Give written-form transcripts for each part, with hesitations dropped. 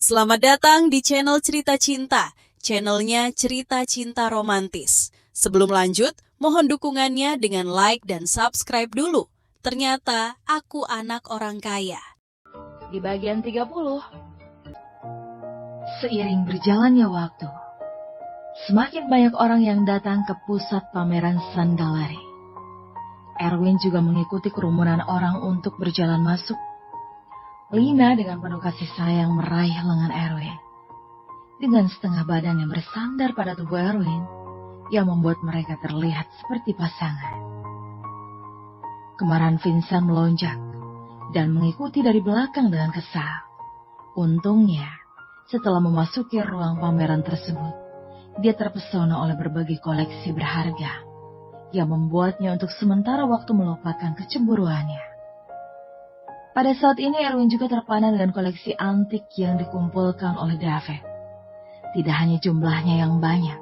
Selamat datang di channel Cerita Cinta, channelnya Cerita Cinta Romantis. Sebelum lanjut, mohon dukungannya dengan like dan subscribe dulu. Ternyata aku anak orang kaya. Di bagian 30. Seiring berjalannya waktu, semakin banyak orang yang datang ke pusat pameran Sun Gallery. Erwin juga mengikuti kerumunan orang untuk berjalan masuk. Lina dengan penuh kasih sayang meraih lengan Erwin. Dengan setengah badan yang bersandar pada tubuh Erwin, yang membuat mereka terlihat seperti pasangan. Kemarahan Vincent melonjak dan mengikuti dari belakang dengan kesal. Untungnya, setelah memasuki ruang pameran tersebut, dia terpesona oleh berbagai koleksi berharga yang membuatnya untuk sementara waktu melupakan kecemburuannya. Pada saat ini Erwin juga terpana dengan koleksi antik yang dikumpulkan oleh David. Tidak hanya jumlahnya yang banyak,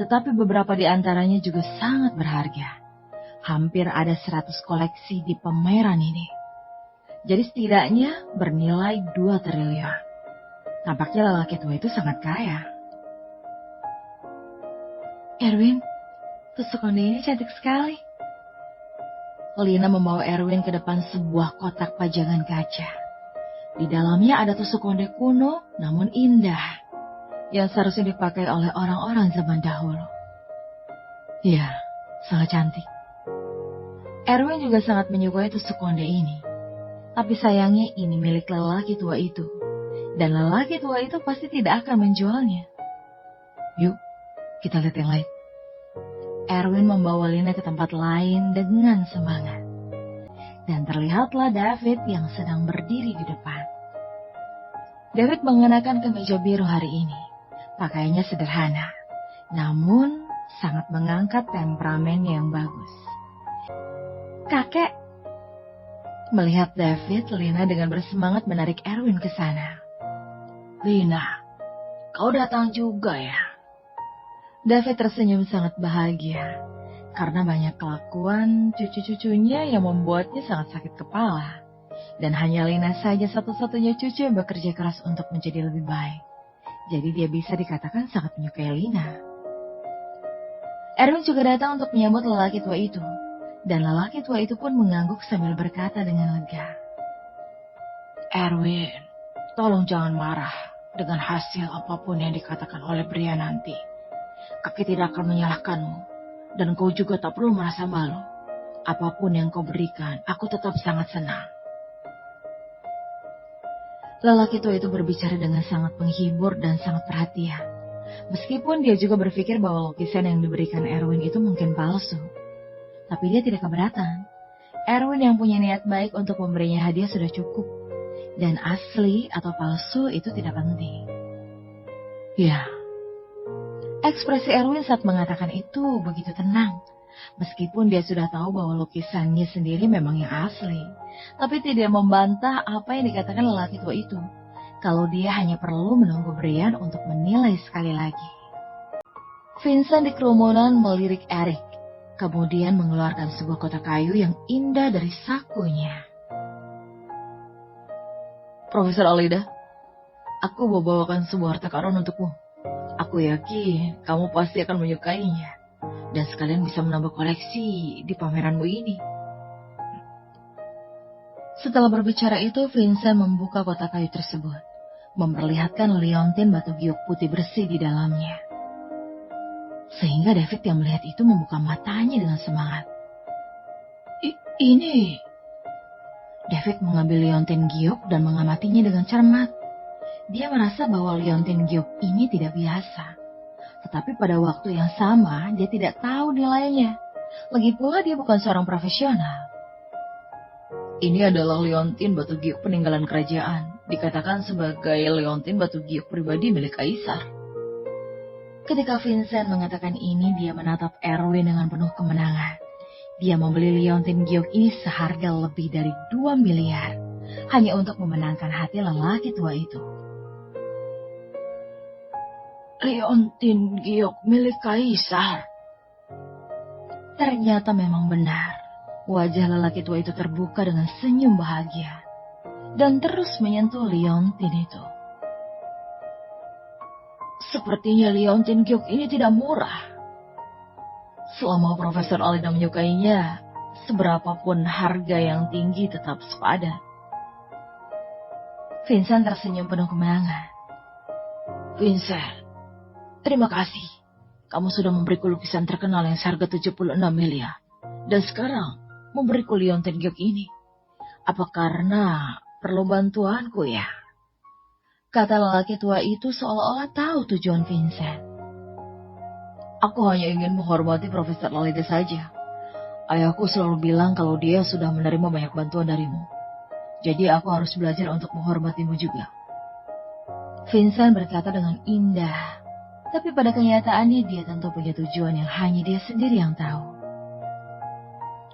tetapi beberapa di antaranya juga sangat berharga. Hampir ada 100 koleksi di pameran ini. Jadi setidaknya bernilai 2 triliun. Tampaknya lelaki tua itu sangat kaya. Erwin, tusuk konde ini cantik sekali. Lina membawa Erwin ke depan sebuah kotak pajangan kaca. Di dalamnya ada tusuk konde kuno namun indah, yang seharusnya dipakai oleh orang-orang zaman dahulu. Ya, sangat cantik. Erwin juga sangat menyukai tusuk konde ini. Tapi sayangnya ini milik lelaki tua itu. Dan lelaki tua itu pasti tidak akan menjualnya. Yuk, kita lihat yang lain. Erwin membawa Lina ke tempat lain dengan semangat. Dan terlihatlah David yang sedang berdiri di depan. David mengenakan kemeja biru hari ini. Pakaiannya sederhana, namun sangat mengangkat temperamen yang bagus. Kakek. Melihat David, Lina dengan bersemangat menarik Erwin ke sana. Lina, kau datang juga ya? David tersenyum sangat bahagia karena banyak kelakuan cucu-cucunya yang membuatnya sangat sakit kepala. Dan hanya Lina saja satu-satunya cucu yang bekerja keras untuk menjadi lebih baik. Jadi dia bisa dikatakan sangat menyukai Lina. Erwin juga datang untuk menyambut lelaki tua itu. Dan lelaki tua itu pun mengangguk sambil berkata dengan lega. Erwin, tolong jangan marah dengan hasil apapun yang dikatakan oleh Bria nanti. Kakek tidak akan menyalahkanmu, dan kau juga tak perlu merasa malu. Apapun yang kau berikan, aku tetap sangat senang. Lelaki tua itu berbicara dengan sangat menghibur dan sangat perhatian. Meskipun dia juga berpikir bahwa lukisan yang diberikan Erwin itu mungkin palsu. Tapi dia tidak keberatan. Erwin yang punya niat baik untuk memberinya hadiah sudah cukup. Dan asli atau palsu itu tidak penting. Ya. Ekspresi Erwin saat mengatakan itu begitu tenang. Meskipun dia sudah tahu bahwa lukisannya sendiri memang yang asli. Tapi tidak membantah apa yang dikatakan lelaki tua itu. Kalau dia hanya perlu menunggu Brian untuk menilai sekali lagi. Vincent di kerumunan melirik Eric. Kemudian mengeluarkan sebuah kotak kayu yang indah dari sakunya. Profesor Alida, aku mau bawakan sebuah harta karun untukmu. Aku yakin kamu pasti akan menyukainya. Dan sekalian bisa menambah koleksi di pameranmu ini. Setelah berbicara itu, Vincent membuka kotak kayu tersebut. Memperlihatkan liontin batu giok putih bersih di dalamnya. Sehingga David yang melihat itu membuka matanya dengan semangat. Ini. David mengambil liontin giok dan mengamatinya dengan cermat. Dia merasa bahwa liontin giok ini tidak biasa. Tetapi pada waktu yang sama, dia tidak tahu nilainya. Lagi pula dia bukan seorang profesional. Ini adalah liontin batu giok peninggalan kerajaan. Dikatakan sebagai liontin batu giok pribadi milik Kaisar. Ketika Vincent mengatakan ini, dia menatap Erwin dengan penuh kemenangan. Dia membeli liontin giok ini seharga lebih dari 2 miliar. Hanya untuk memenangkan hati lelaki tua itu. Liontin giok milik Kaisar. Ternyata memang benar. Wajah lelaki tua itu terbuka dengan senyum bahagia. Dan terus menyentuh liontin itu. Sepertinya liontin giok ini tidak murah. Selama Profesor Alida menyukainya, seberapapun harga yang tinggi tetap sepadan. Vincent tersenyum penuh kemenangan. Vincent, terima kasih. Kamu sudah memberiku lukisan terkenal yang seharga 76 miliar. Dan sekarang memberiku liontin giok ini. Apa karena perlu bantuanku ya? Kata lelaki tua itu seolah-olah tahu tujuan Vincent. Aku hanya ingin menghormati Profesor Alida saja. Ayahku selalu bilang kalau dia sudah menerima banyak bantuan darimu. Jadi aku harus belajar untuk menghormatimu juga. Vincent berkata dengan indah. Tapi pada kenyataannya dia tentu punya tujuan yang hanya dia sendiri yang tahu.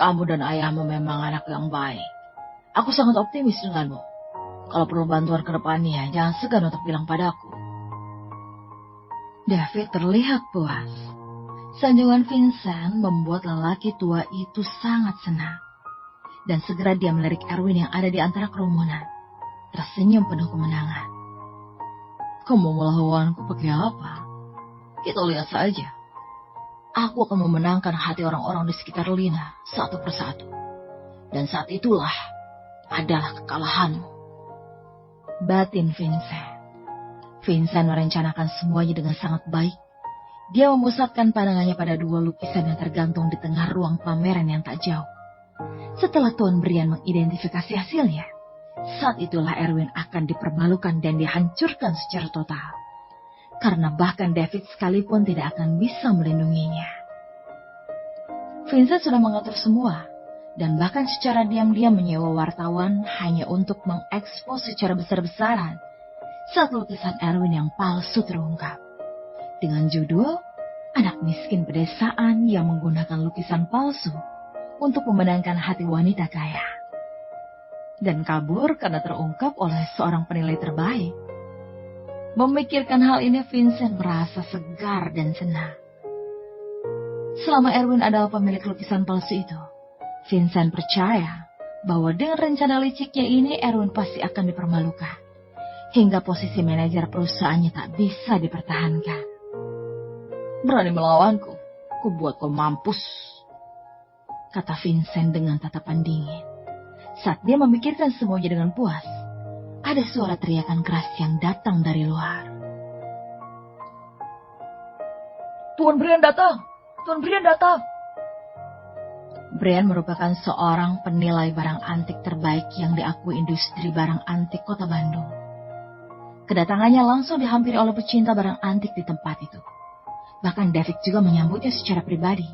Kamu dan ayahmu memang anak yang baik. Aku sangat optimis denganmu. Kalau perlu bantuan ke depannya, jangan segan untuk bilang padaku. David terlihat puas. Sanjungan Vincent membuat lelaki tua itu sangat senang. Dan segera dia melirik Erwin yang ada di antara kerumunan. Tersenyum penuh kemenangan. Kamu melawanku pakai apa? Kita lihat saja. Aku akan memenangkan hati orang-orang di sekitar Lina satu persatu. Dan saat itulah adalah kekalahanmu. Batin Vincent. Vincent merencanakan semuanya dengan sangat baik. Dia memusatkan pandangannya pada dua lukisan yang tergantung di tengah ruang pameran yang tak jauh. Setelah Tuan Brian mengidentifikasi hasilnya, saat itulah Erwin akan dipermalukan dan dihancurkan secara total. Karena bahkan David sekalipun tidak akan bisa melindunginya. Vincent sudah mengatur semua, dan bahkan secara diam-diam menyewa wartawan hanya untuk mengekspos secara besar-besaran saat lukisan Erwin yang palsu terungkap. Dengan judul, Anak Miskin Pedesaan yang menggunakan lukisan palsu untuk memenangkan hati wanita kaya. Dan kabur karena terungkap oleh seorang penilai terbaik. Memikirkan hal ini, Vincent merasa segar dan senang. Selama Erwin adalah pemilik lukisan palsu itu, Vincent percaya bahwa dengan rencana liciknya ini Erwin pasti akan dipermalukan. Hingga posisi manajer perusahaannya tak bisa dipertahankan. Berani melawanku, ku buat kau mampus, kata Vincent dengan tatapan dingin. Saat dia memikirkan semuanya dengan puas, ada suara teriakan keras yang datang dari luar. Tuan Brian datang! Tuan Brian datang! Brian merupakan seorang penilai barang antik terbaik yang diakui industri barang antik Kota Bandung. Kedatangannya langsung dihampiri oleh pecinta barang antik di tempat itu. Bahkan David juga menyambutnya secara pribadi.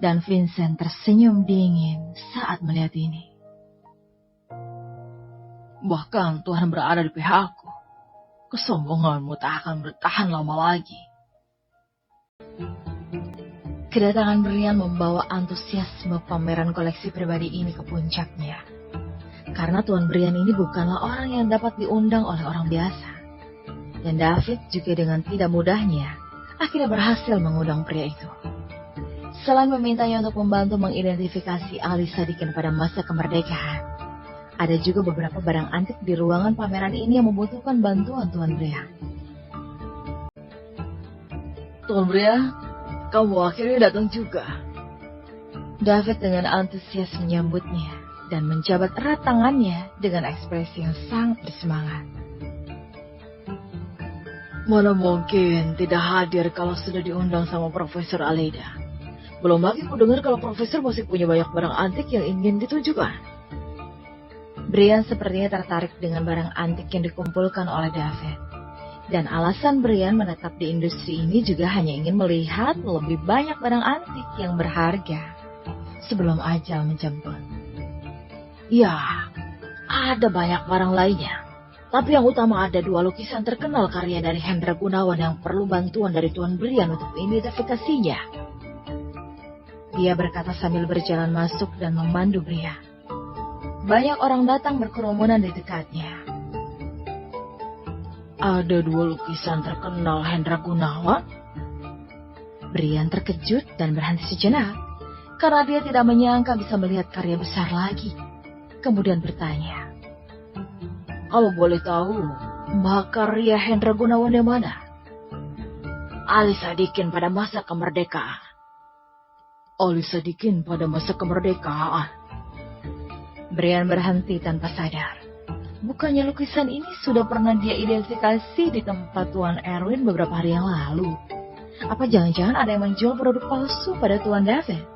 Dan Vincent tersenyum dingin saat melihat ini. Bahkan Tuhan berada di pihakku. Kesombonganmu tak akan bertahan lama lagi. Kedatangan Brian membawa antusiasme pameran koleksi pribadi ini ke puncaknya. Karena Tuan Brian ini bukanlah orang yang dapat diundang oleh orang biasa. Dan David juga dengan tidak mudahnya akhirnya berhasil mengundang pria itu. Selain memintanya untuk membantu mengidentifikasi Ali Sadikin pada masa kemerdekaan, ada juga beberapa barang antik di ruangan pameran ini yang membutuhkan bantuan Tuan Brian. Tuan Brian, kamu akhirnya datang juga. David dengan antusias menyambutnya dan menjabat erat tangannya dengan ekspresi yang sangat bersemangat. Mana mungkin tidak hadir kalau sudah diundang sama Profesor Alida. Belum lagi ku dengar kalau Profesor masih punya banyak barang antik yang ingin ditunjukkan. Brian sepertinya tertarik dengan barang antik yang dikumpulkan oleh David. Dan alasan Brian menetap di industri ini juga hanya ingin melihat lebih banyak barang antik yang berharga sebelum ajal menjemput. Ya, ada banyak barang lainnya. Tapi yang utama ada dua lukisan terkenal karya dari Hendra Gunawan yang perlu bantuan dari Tuan Brian untuk mengidentifikasinya. Dia berkata sambil berjalan masuk dan memandu Brian. Banyak orang datang berkerumunan di dekatnya. Ada dua lukisan terkenal Hendra Gunawan? Brian terkejut dan berhenti sejenak karena dia tidak menyangka bisa melihat karya besar lagi. Kemudian bertanya, kalau boleh tahu, karya Hendra Gunawan yang mana? Ali Sadikin pada masa kemerdekaan. Ali Sadikin pada masa kemerdekaan. Brian berhenti tanpa sadar. Bukannya lukisan ini sudah pernah dia identifikasi di tempat Tuan Erwin beberapa hari yang lalu? Apa jangan-jangan ada yang menjual produk palsu pada Tuan David?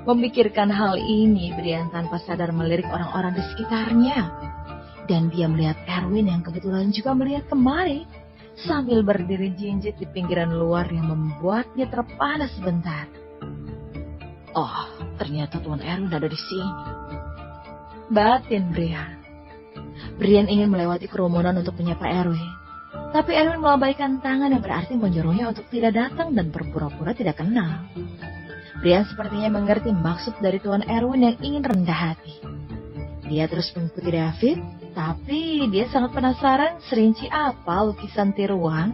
Memikirkan hal ini, Brian tanpa sadar melirik orang-orang di sekitarnya. Dan dia melihat Erwin yang kebetulan juga melihat kemari, sambil berdiri jinjit di pinggiran luar yang membuatnya terpana sebentar. Oh, ternyata Tuan Erwin ada di sini. Batin Brian. Brian ingin melewati kerumunan untuk menyapa Erwin. Tapi Erwin melambaikan tangan yang berarti menyuruhnya untuk tidak datang dan berpura-pura tidak kenal. Brian sepertinya mengerti maksud dari Tuan Erwin yang ingin rendah hati. Dia terus mengikuti David, tapi dia sangat penasaran serinci apa lukisan tiruan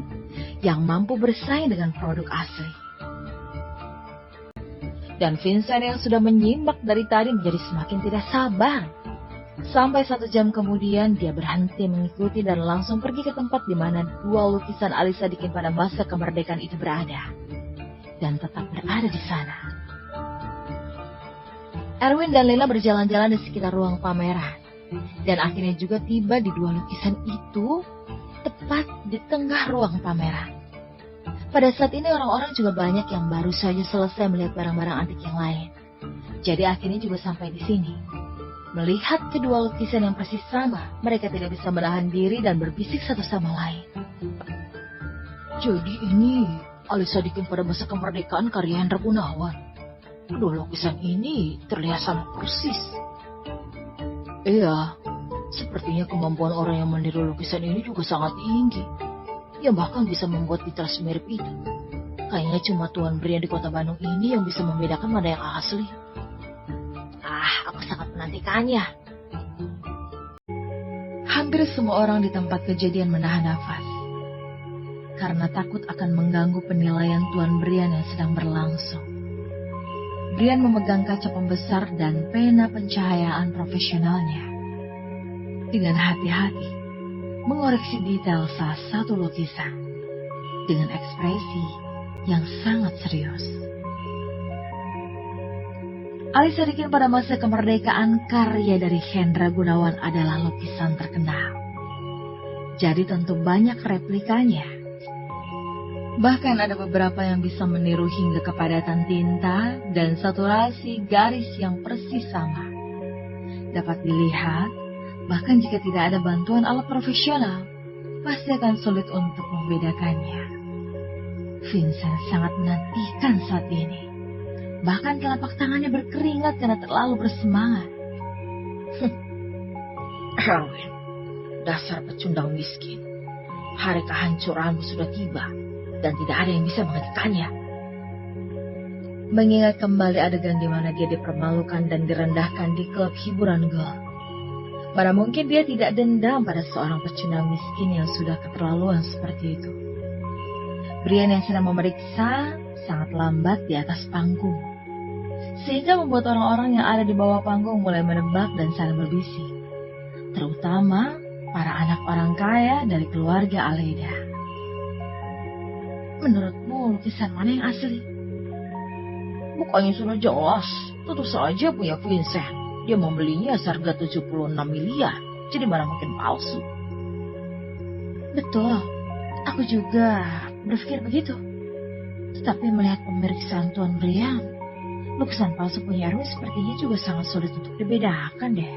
yang mampu bersaing dengan produk asli. Dan Vincent yang sudah menyimak dari tadi menjadi semakin tidak sabar. Sampai 1 jam kemudian dia berhenti mengikuti dan langsung pergi ke tempat di mana 2 lukisan Ali Sadikin pada masa kemerdekaan itu berada. Dan tetap berada di sana. Erwin dan Lila berjalan-jalan di sekitar ruang pameran. Dan akhirnya juga tiba di 2 lukisan itu tepat di tengah ruang pameran. Pada saat ini orang-orang juga banyak yang baru saja selesai melihat barang-barang antik yang lain. Jadi akhirnya juga sampai di sini. Melihat kedua lukisan yang persis sama, mereka tidak bisa menahan diri dan berbisik satu sama lain. Jadi ini Ali Sadikin pada masa kemerdekaan karya Hendra Gunawan. Kedua lukisan ini terlihat sama persis. Iya, sepertinya kemampuan orang yang meniru lukisan ini juga sangat tinggi. Yang bahkan bisa membuat detail mirip itu. Kayaknya cuma Tuan Brian di kota Bandung ini yang bisa membedakan mana yang asli. Aku sangat menantikannya. Hampir semua orang di tempat kejadian menahan nafas. Karena takut akan mengganggu penilaian Tuan Brian yang sedang berlangsung. Brian memegang kaca pembesar dan pena pencahayaan profesionalnya. Dengan hati-hati, mengoreksi detail salah satu lukisan. Dengan ekspresi yang sangat serius. Ali Sadikin pada masa kemerdekaan karya dari Hendra Gunawan adalah lukisan terkenal. Jadi tentu banyak replikanya. Bahkan ada beberapa yang bisa meniru hingga kepadatan tinta dan saturasi garis yang persis sama. Dapat dilihat, bahkan jika tidak ada bantuan alat profesional, pasti akan sulit untuk membedakannya. Vincent sangat menantikan saat ini. Bahkan telapak tangannya berkeringat karena terlalu bersemangat. Erwin, dasar pecundang miskin. Hari kehancuranmu sudah tiba, dan tidak ada yang bisa menghentikannya. Mengingat kembali adegan di mana dia dipermalukan dan direndahkan di klub hiburan golf. Mana mungkin dia tidak dendam pada seorang pecundang miskin yang sudah keterlaluan seperti itu. Brian yang sedang memeriksa sangat lambat di atas panggung. Sehingga membuat orang-orang yang ada di bawah panggung mulai menebak dan saling berbisik. Terutama para anak orang kaya dari keluarga Aleda. Menurutmu lukisan mana yang asli? Bukannya sudah jelas, tentu saja punya Vincent. Dia membelinya seharga 76 miliar, jadi mana mungkin palsu. Betul, aku juga berpikir begitu. Tetapi melihat pemeriksaan Tuan Brian, lukisan palsu punya Erwin sepertinya juga sangat sulit untuk dibedakan deh.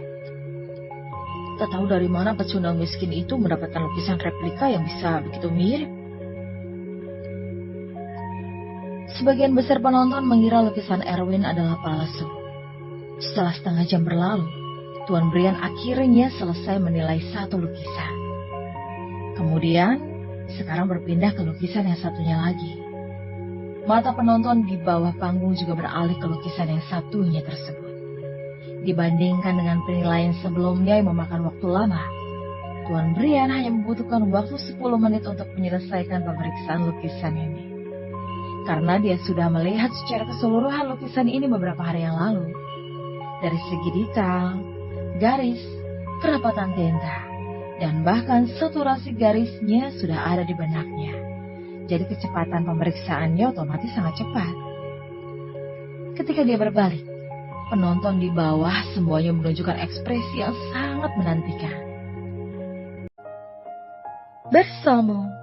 Tak tahu dari mana pecundang miskin itu mendapatkan lukisan replika yang bisa begitu mirip. Sebagian besar penonton mengira lukisan Erwin adalah palsu. Setelah setengah jam berlalu, Tuan Brian akhirnya selesai menilai satu lukisan. Kemudian, sekarang berpindah ke lukisan yang satunya lagi. Mata penonton di bawah panggung juga beralih ke lukisan yang satunya tersebut. Dibandingkan dengan penilaian sebelumnya yang memakan waktu lama, Tuan Brian hanya membutuhkan waktu 10 menit untuk menyelesaikan pemeriksaan lukisan ini. Karena dia sudah melihat secara keseluruhan lukisan ini beberapa hari yang lalu. Dari segi detail, garis, kerapatan tinta, dan bahkan saturasi garisnya sudah ada di benaknya. jadi kecepatan pemeriksaannya otomatis sangat cepat. Ketika dia berbalik, penonton di bawah semuanya menunjukkan ekspresi yang sangat menantikan. Bersama